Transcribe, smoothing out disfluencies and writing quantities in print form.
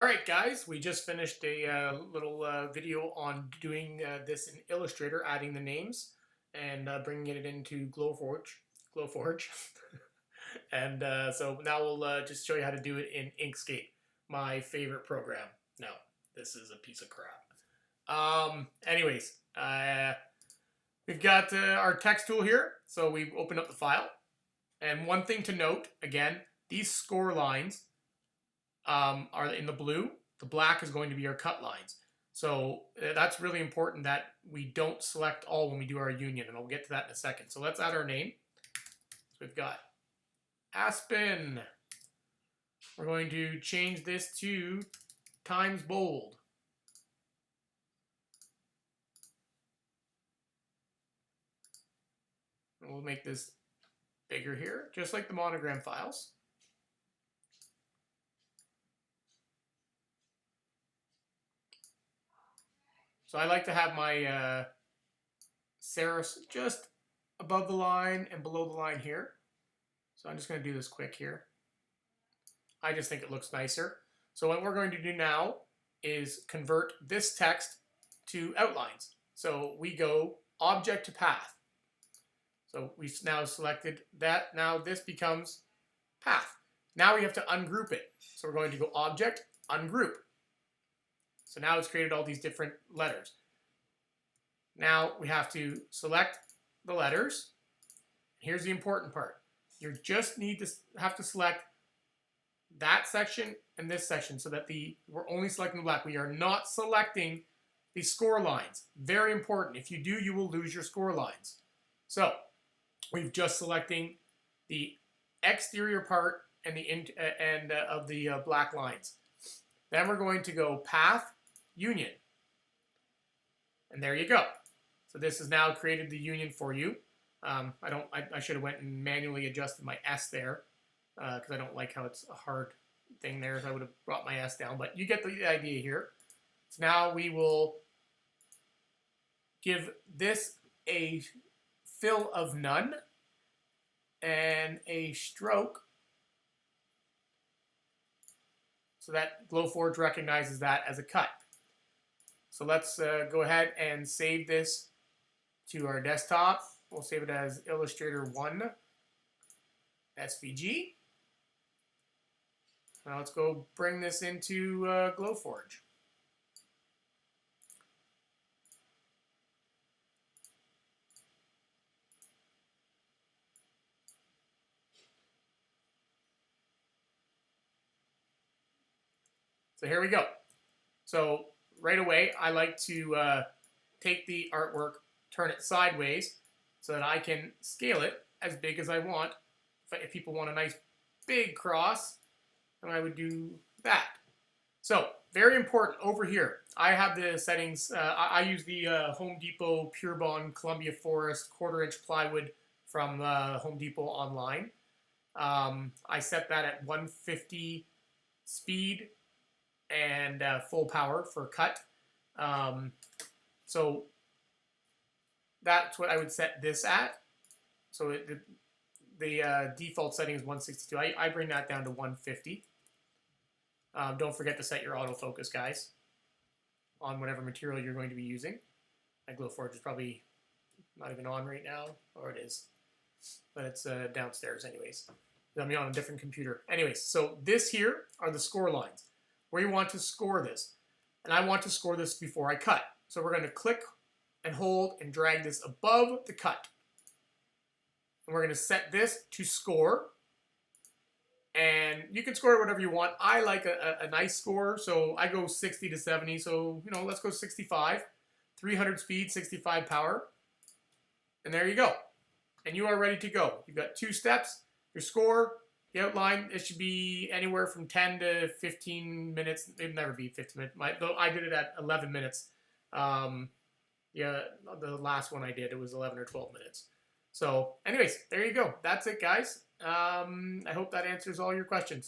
Alright guys, we just finished a little video on doing this in Illustrator, adding the names and bringing it into Glowforge. And so now we'll just show you how to do it in Inkscape, my favorite program. No, this is a piece of crap. Anyways, we've got our text tool here, so we've opened up the file. And one thing to note, again, these score lines are in the blue. The black is going to be our cut lines. So that's really important that we don't select all when we do our union, and I'll get to that in a second. So let's add our name. So we've got Aspen. We're going to change this to times bold. And we'll make this bigger here, just like the Monogram files. So I like to have my serifs just above the line and below the line here. So I'm just going to do this quick here. I just think it looks nicer. So what we're going to do now is convert this text to outlines. So we go object to path. So we've now selected that. Now this becomes path. Now we have to ungroup it. So we're going to go object, ungroup. So now it's created all these different letters. Now we have to select the letters. Here's the important part. You just have to select that section and this section so that we're only selecting the black. We are not selecting the score lines. Very important. If you do, you will lose your score lines. So we've just selecting the exterior part and of the black lines. Then we're going to go path, union. And there you go. So this has now created the union for you. I should have went and manually adjusted my S there because I don't like how it's a hard thing there. So I would have brought my S down, but you get the idea here. So now we will give this a fill of none and a stroke so that Glowforge recognizes that as a cut. So let's go ahead and save this to our desktop. We'll save it as Illustrator 1 SVG. Now let's go bring this into Glowforge. So here we go. So right away, I like to take the artwork, turn it sideways so that I can scale it as big as I want. If people want a nice big cross, then I would do that. So very important over here. I have the settings. I use the Home Depot Pure Bond Columbia Forest 1/4-inch plywood from Home Depot online. I set that at 150 speed and full power for cut. So that's what I would set this at. So the default setting is 162. I bring that down to 150. Don't forget to set your autofocus, guys, on whatever material you're going to be using. My Glowforge is probably not even on right now, or it is, but it's downstairs anyways. I'm on a different computer. Anyways, so this here are the score lines where you want to score this. And I want to score this before I cut. So we're going to click and hold and drag this above the cut. And we're going to set this to score. And you can score it whatever you want. I like a nice score, so I go 60 to 70. So, let's go 65. 300 speed, 65 power. And there you go. And you are ready to go. You've got 2 steps. Your score, the outline, it should be anywhere from 10 to 15 minutes. It'd never be 15 minutes. Though I did it at 11 minutes. Yeah, the last one I did, it was 11 or 12 minutes. So anyways, there you go. That's it, guys. I hope that answers all your questions.